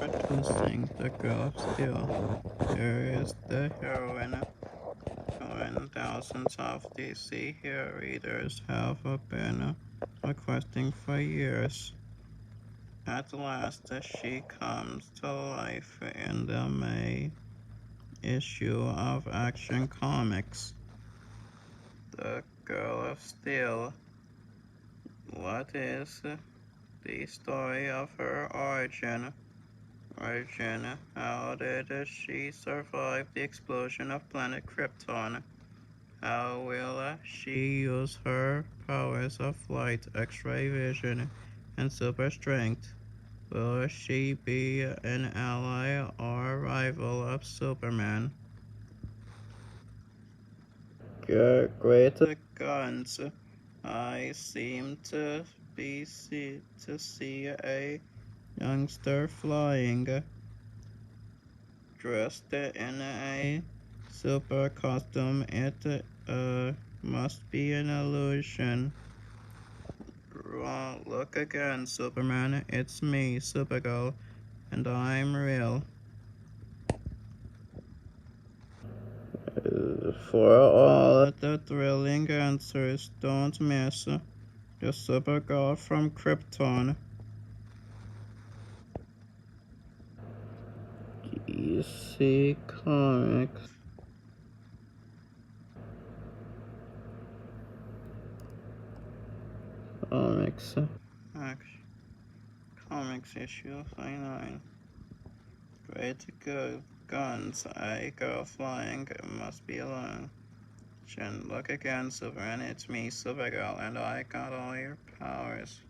Introducing the Girl of Steel. Here is the heroine. When thousands of DC hero readers have been requesting for years. At last, she comes to life in the May issue of Action Comics. The Girl of Steel. What is the story of her origin? How did she survive the explosion of planet Krypton? How will she use her powers of flight, X-ray vision, and super strength? Will she be an ally or rival of Superman? Great guns. I seem to see a youngster flying, dressed in a super costume. It must be an illusion. Look again, Superman. It's me, Supergirl, and I'm real. For all the thrilling answers, don't miss the Supergirl from Krypton. DC Comics. Comics. Comics issue 39. Great good guns. A girl flying must be alone. Look again, Superman. It's me, Supergirl, and I got all your powers.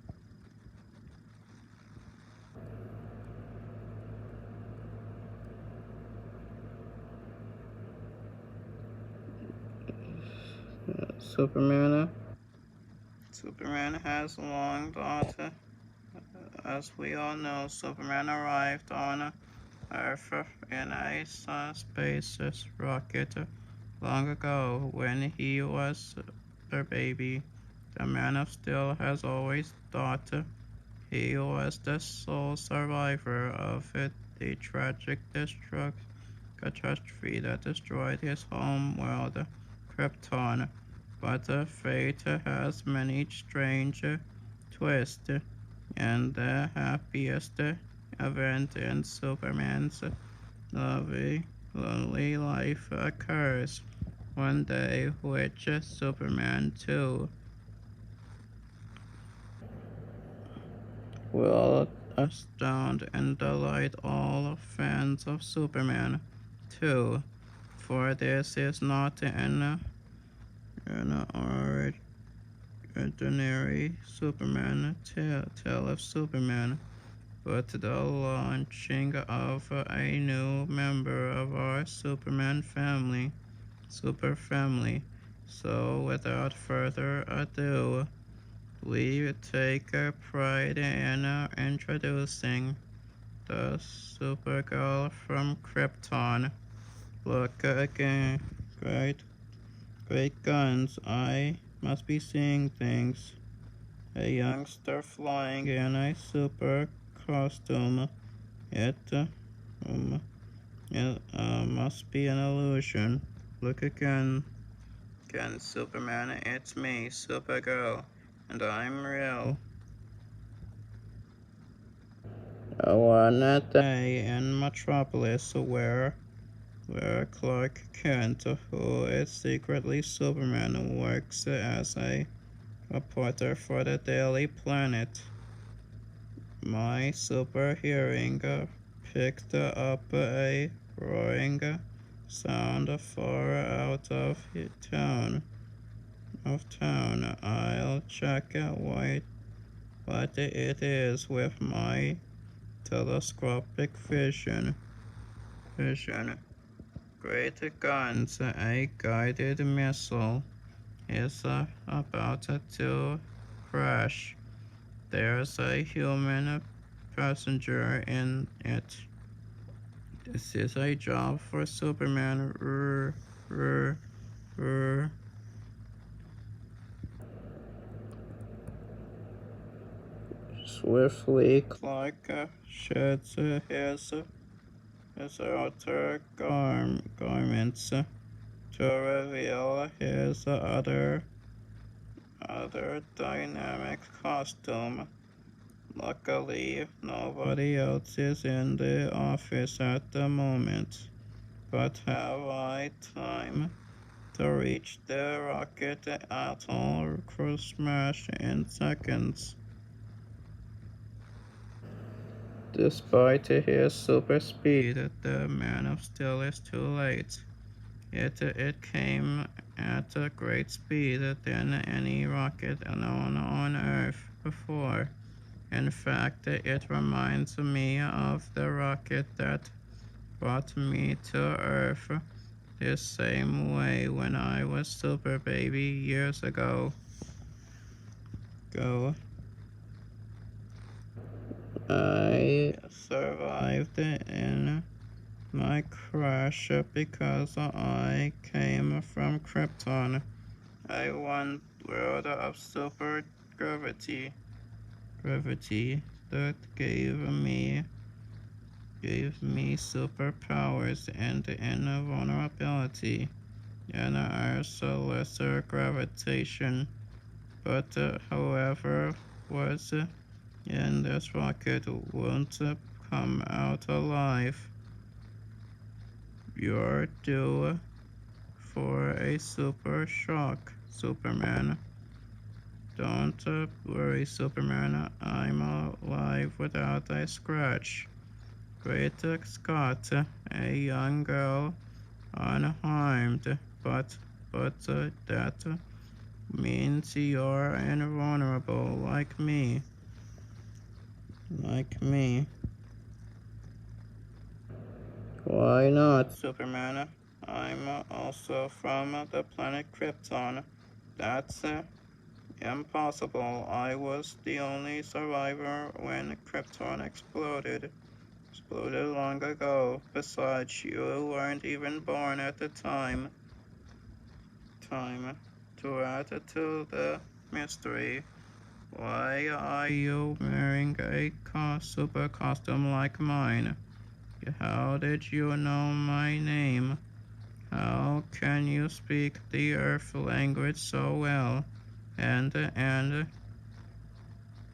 Superman. Superman has a long daughter. As we all know, Superman arrived on Earth in a space rocket long ago when he was a baby. The Man of Steel has always thought he was the sole survivor of the tragic catastrophe that destroyed his home world, Krypton. But fate has many strange twists, and the happiest event in Superman's lonely life occurs one day, which Superman 2 will astound and delight all fans of Superman 2, for this is not an ordinary Superman tale of Superman, but the launching of a new member of our Superman family, Super Family. So, without further ado, we take pride in introducing the Supergirl from Krypton. Look again, great guns. I must be seeing things. A youngster flying in a super costume. It must be an illusion. Look again, Superman. It's me, Supergirl, and I'm real. On a day in Metropolis where Clark Kent, who is secretly Superman, works as a reporter for the Daily Planet. My super hearing picked up a roaring sound far out of town. I'll check what it is with my telescopic vision. Great guns, a guided missile is about to crash. There's a human passenger in it. This is a job for Superman. swiftly Clark sheds his outer garments to reveal his other dynamic costume. Luckily, nobody else is in the office at the moment, but have I time to reach the rocket atoll cruise smash in seconds? Despite his super speed, the Man of Steel is too late. It came at a great speed than any rocket known on Earth before. In fact, it reminds me of the rocket that brought me to Earth the same way when I was super baby years ago. I survived in my crash because I came from Krypton, a one world of super gravity that gave me superpowers and invulnerability in Earth's lesser gravitation. But whoever was in this rocket won't come out alive. You're due for a super shock, Superman. Don't worry, Superman. I'm alive without a scratch. Great Scott, a young girl, unharmed, but that means you're invulnerable like me. Like me. Why not, Superman? I'm also from the planet Krypton. That's impossible. I was the only survivor when Krypton exploded long ago. Besides, you weren't even born at the time. To add to the mystery, why are you wearing a super costume like mine? How did you know my name? How can you speak the Earth language so well? And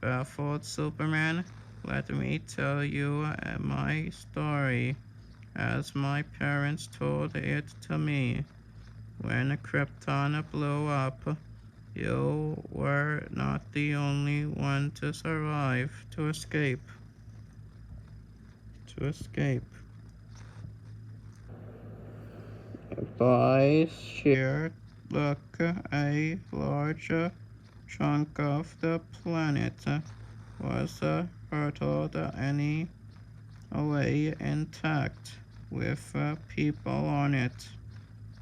baffled Superman, let me tell you my story as my parents told it to me. When Krypton blew up, you were not the only one to survive, to escape. By sheer luck, a large chunk of the planet was hurtled away intact, with people on it.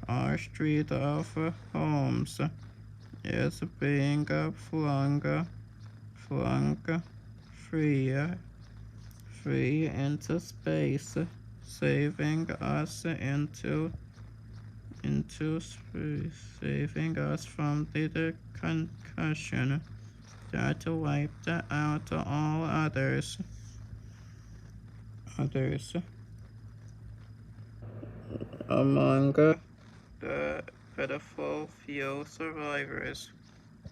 Our street of homes is being flung free into space, saving us saving us from the concussion that wiped out all others. Among the pitiful few survivors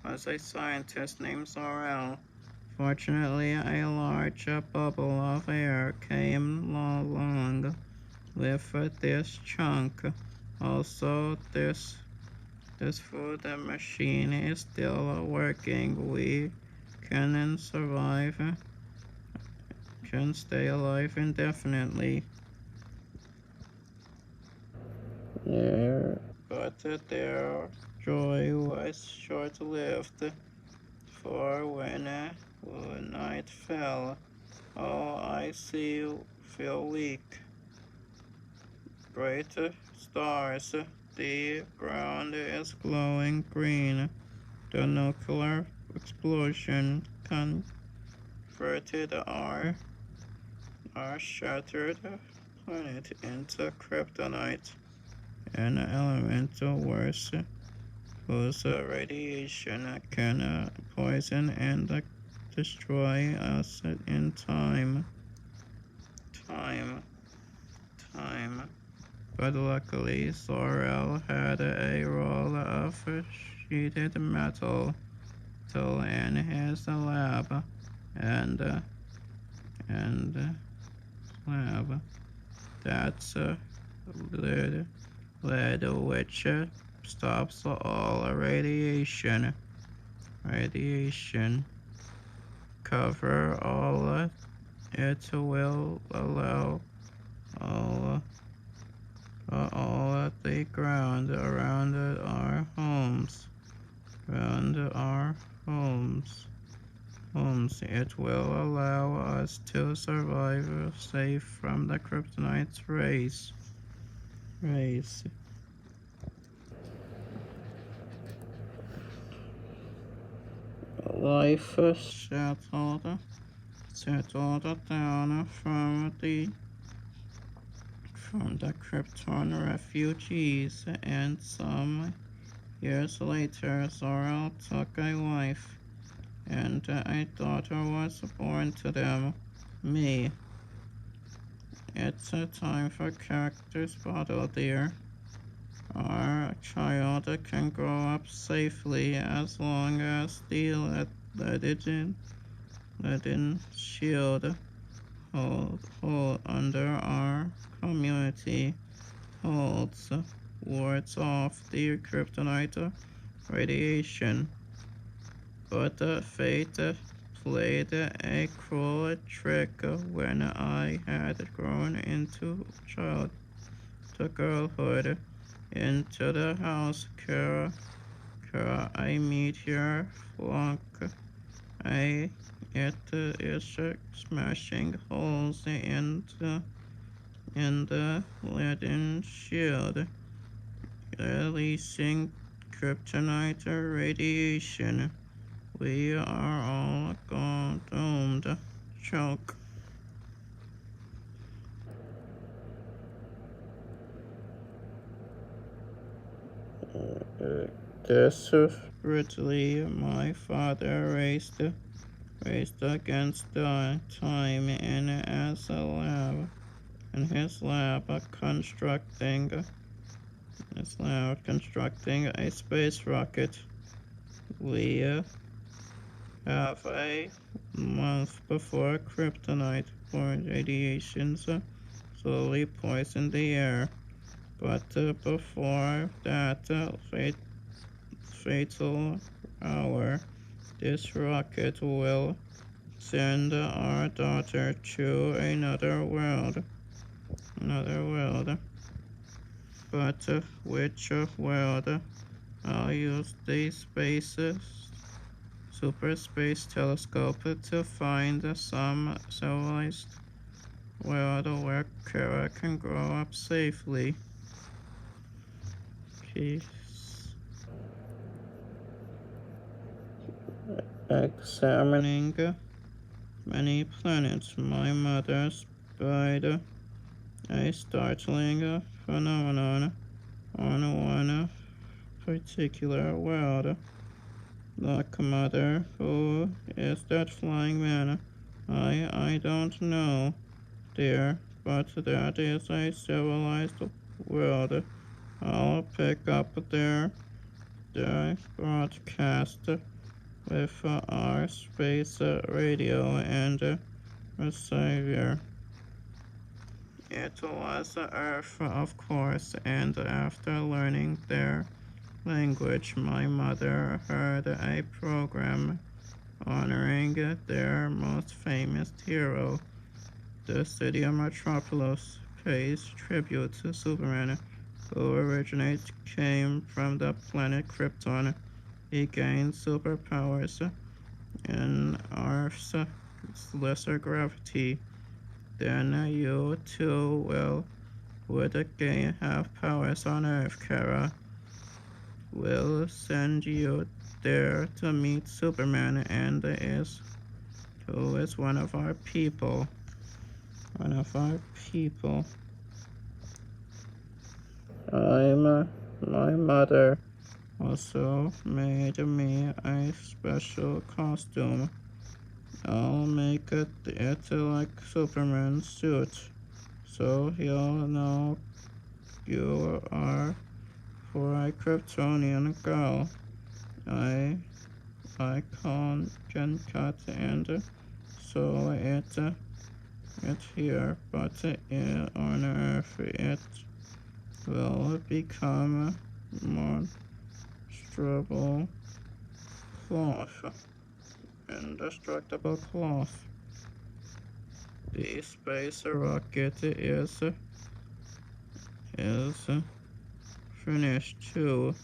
was a scientist named Zor-El. Fortunately, a large bubble of air came along with this chunk. Also, this food machine is still working. We can can stay alive indefinitely. Yeah, but their joy was short-lived, for when night fell, all I feel weak. Bright stars, the ground is glowing green. The nuclear explosion converted our shattered planet into kryptonite, an element worse whose radiation can poison and destroy us in time. Time. But luckily, Sorrel had a roll of sheeted metal still in his lab, and lab. That's a lid which stops all radiation. Cover all it will allow all all the ground around our homes. Around our homes. It will allow us to survive safe from the kryptonite race. Life settled down from the Krypton refugees, and some years later, Zor-El took a wife, and a daughter was born to them, me. It's a time for characters bottle, dear. Our child can grow up safely as long as the leaden shield hold under our community holds wards off the kryptonite radiation. But fate played a cruel trick when I had grown into girlhood. Into the house, Kara, a meteor flunk. It is smashing holes in the leaden shield, releasing kryptonite radiation. We are all doomed. Choke. Desperately, my father raced against the time in his lab constructing a space rocket. We have a month before kryptonite radiations slowly poisoned the air. But before that fatal hour, this rocket will send our daughter to another world. But which world? I'll use the super space telescope to find some civilized world where Kara can grow up safely. Examining many planets, my mother spied a startling phenomenon on one particular world. Look, mother, who is that flying man? I don't know, dear, but that is a civilized world. I'll pick up their broadcast with our space radio and receiver. It was Earth, of course, and after learning their language, my mother heard a program honoring their most famous hero. The city of Metropolis pays tribute to Superman, who came from the planet Krypton. He gained superpowers in Earth's lesser gravity. Then you too would again have powers on Earth, Kara. We'll send you there to meet Superman and who is one of our people. My mother also made me a special costume. I'll make it like Superman's suit, so he'll know you are for a Kryptonian girl. I can cut and sew it here, but on Earth it will become monstrable cloth, indestructible cloth. The space rocket is finished too.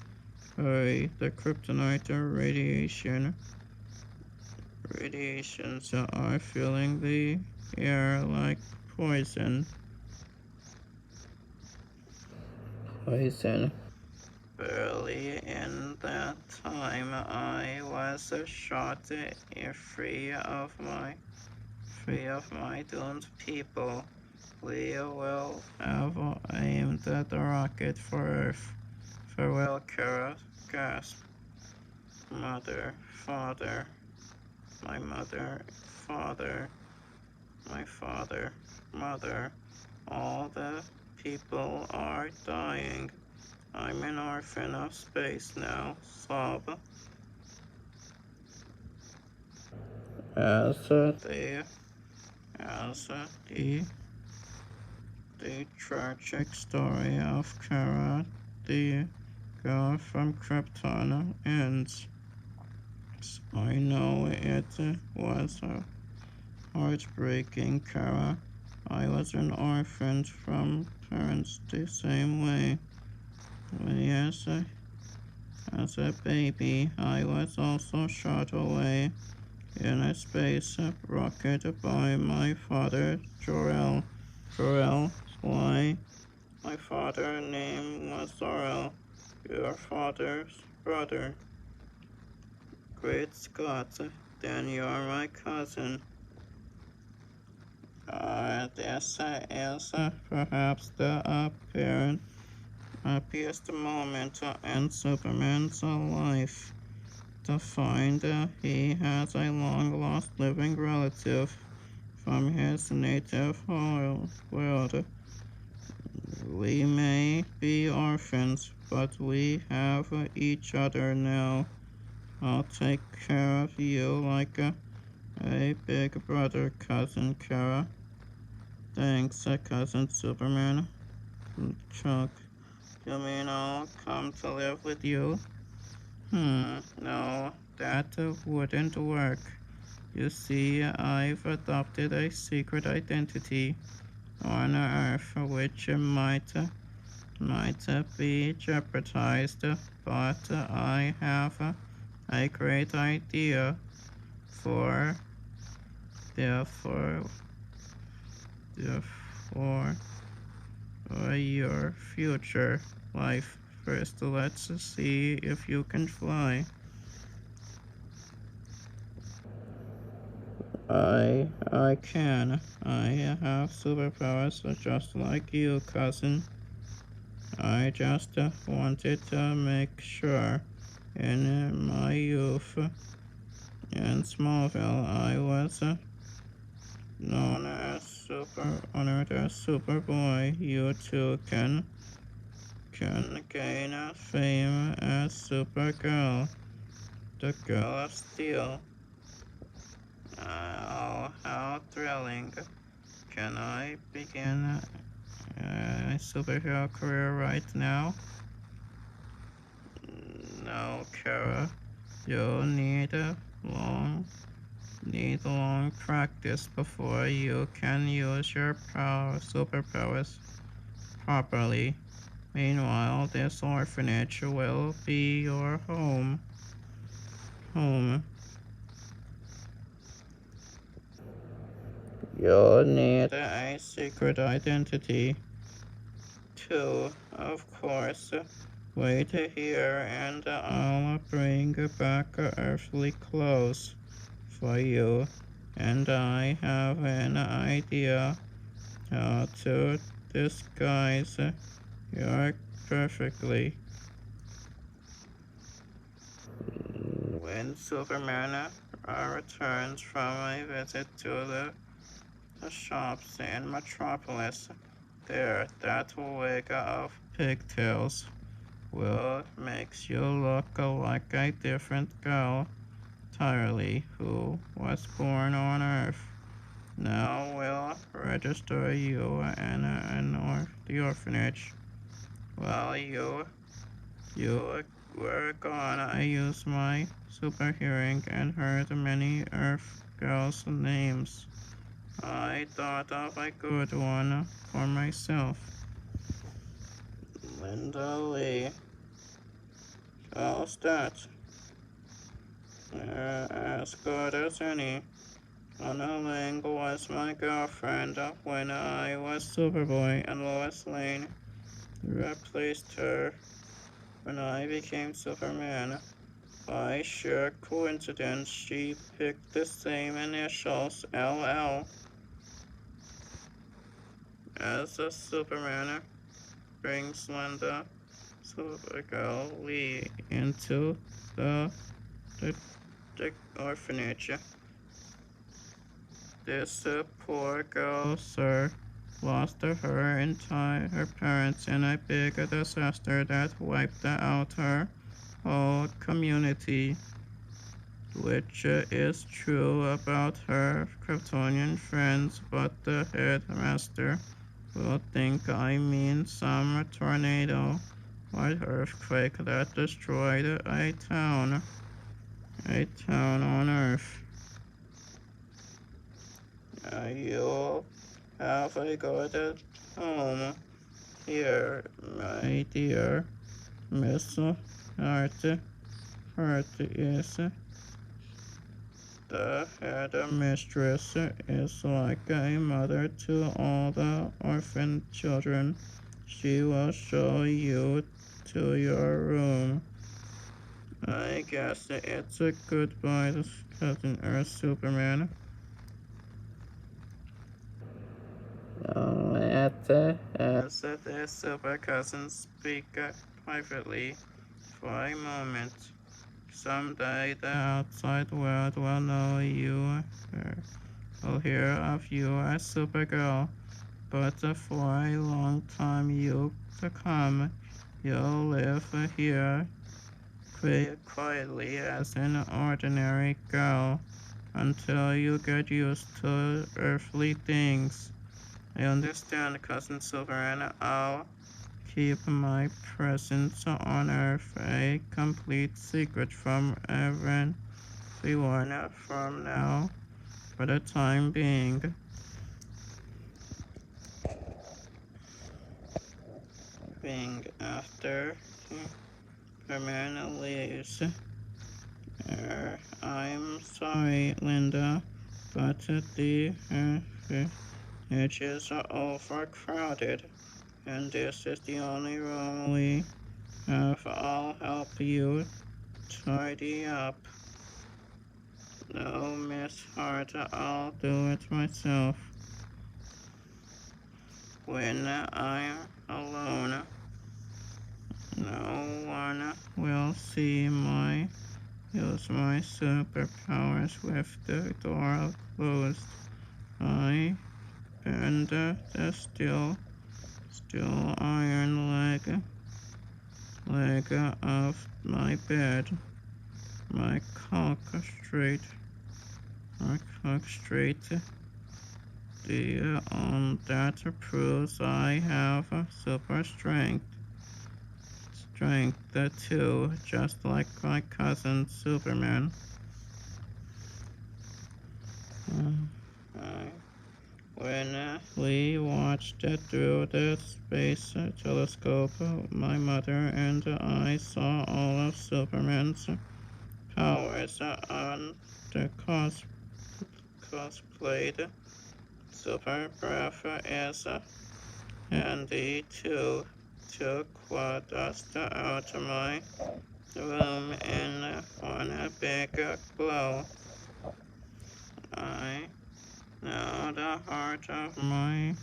Hurry, the kryptonite radiations are filling the air like poison. Poison. Early in that time, I was shot free of my doomed people. We will have aimed at the rocket for Earth. Farewell, Kara. Gasp. Mother, father, my mother, father, my father, mother. All the people are dying. I'm an orphan of space now. Sob. As as the tragic story of Kara, the girl from Krypton, ends. I know it was heartbreaking, Kara. I was an orphan from parents the same way. Yes, as a baby, I was also shot away in a space rocket by my father, Jor-El. Jor-El, why? My father's name was Zor-El, your father's brother. Great Scott, then you're my cousin. This is perhaps the happiest moment in Superman's life. To find he has a long-lost living relative from his native world. We may be orphans, but we have each other now. I'll take care of you like a big brother, Cousin Kara. Thanks, Cousin Superman. Chuck, you mean I'll come to live with you? No, that wouldn't work. You see, I've adopted a secret identity on Earth which might be jeopardized, but I have a great idea for therefore therefore your future life. First, let's see if you can fly. I can. I have superpowers just like you, cousin. I just wanted to make sure. In my youth in Smallville, I was known as honored as Superboy. You too can gain fame as Supergirl, the girl of steel. Oh, how thrilling! Can I begin a superhero career right now? No, Kara. You'll need long practice before you can use your superpowers properly. Meanwhile, this orphanage will be your home. You'll need a secret identity too, of course. Wait here and I'll bring back earthly clothes for you. And I have an idea how to disguise you perfectly. When Superman returns from a visit to the shops in Metropolis, there that wig of pigtails will makes you look like a different girl entirely who was born on Earth. Now we'll register you in the orphanage. While you were gone, I used my super hearing and heard many Earth girls' names. I thought of a good one for myself. Linda Lee. How's that? As good as any. Anna Lang was my girlfriend when I was Superboy, and Lois Lane replaced her when I became Superman. By sheer coincidence, she picked the same initials, LL, as the Superman. Brings Linda Supergirl Lee into the, the orphanage. This poor girl, sir, lost her parents in a big disaster that wiped out her whole community, which is true about her Kryptonian friends, but the headmaster will think I mean some tornado or earthquake that destroyed a town on Earth. You'll have a good home here, my dear. Miss Hart. Hart is the headmistress, is like a mother to all the orphan children. She will show you to your room. I guess it's a goodbye to Cousin Earth Superman. As the super cousins speak privately for a moment. Someday the outside world will know you, will hear of you as Supergirl, but for a long time to come, you'll live here quietly as an ordinary girl until you get used to earthly things. I understand, Cousin Silver, and I'll keep my presence on Earth a complete secret from everyone from now, for the time being. After Superman leaves. I'm sorry, Linda, but the edges are overcrowded, and this is the only room we have. I'll help you tidy up. No, Miss Hart, I'll do it myself. When I'm alone, no one will use my superpowers with the door closed. I bend the steel iron leg of my bed. My cock straight. That proves I have super strength. Too, just like my cousin Superman. When we watched it through the space telescope, my mother and I saw all of Superman's powers on the cosplayed. Super breath is handy too. Took dust out my room in one big blow. I know the heart of my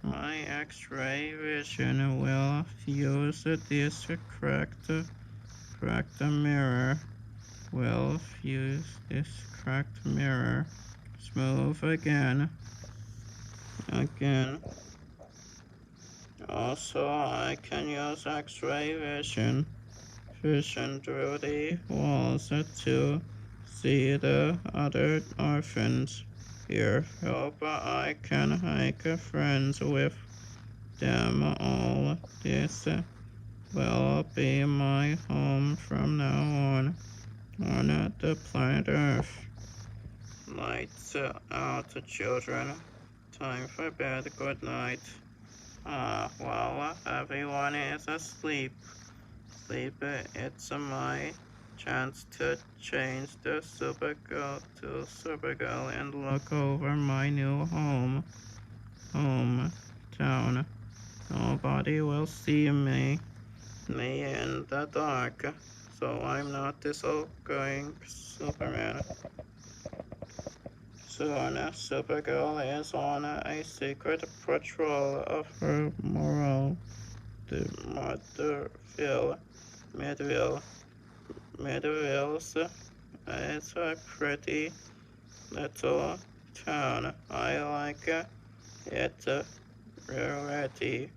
X-ray vision will fuse this cracked mirror. will fuse this cracked mirror smooth again. Also, I can use X-ray vision through the walls to see the other orphans here. Hope I can make friends with them all. This will be my home from now on the planet Earth. Lights out, children. Time for bed. Good night. While everyone is asleep, it's my chance to change the Supergirl to Supergirl and look over my new hometown. Nobody will see me in the dark, so I'm not disobeying Superman. Soon, Supergirl is on a secret patrol of her moral to Midville. Midville's it's a pretty little town. I like it already.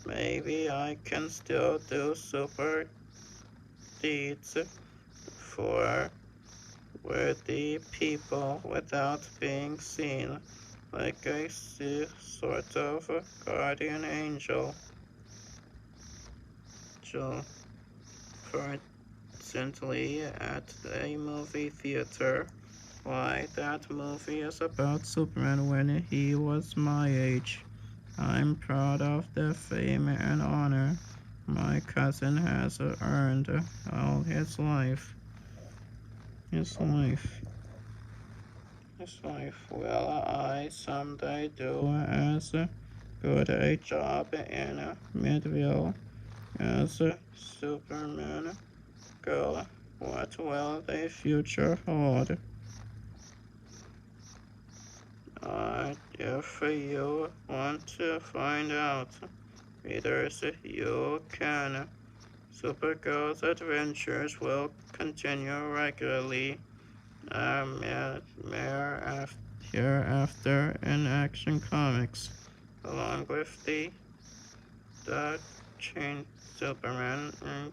Maybe I can still do super deeds for worthy people without being seen, like a sort of guardian angel. Presently at a movie theater. Why, that movie is about Superman when he was my age. I'm proud of the fame and honor my cousin has earned all his life. His life. Will I someday do as good a job in Midville as Superman? Girl, what will the future hold? If you want to find out, readers, you can. Supergirl's adventures will continue regularly hereafter in Action Comics, along with the Chain Superman and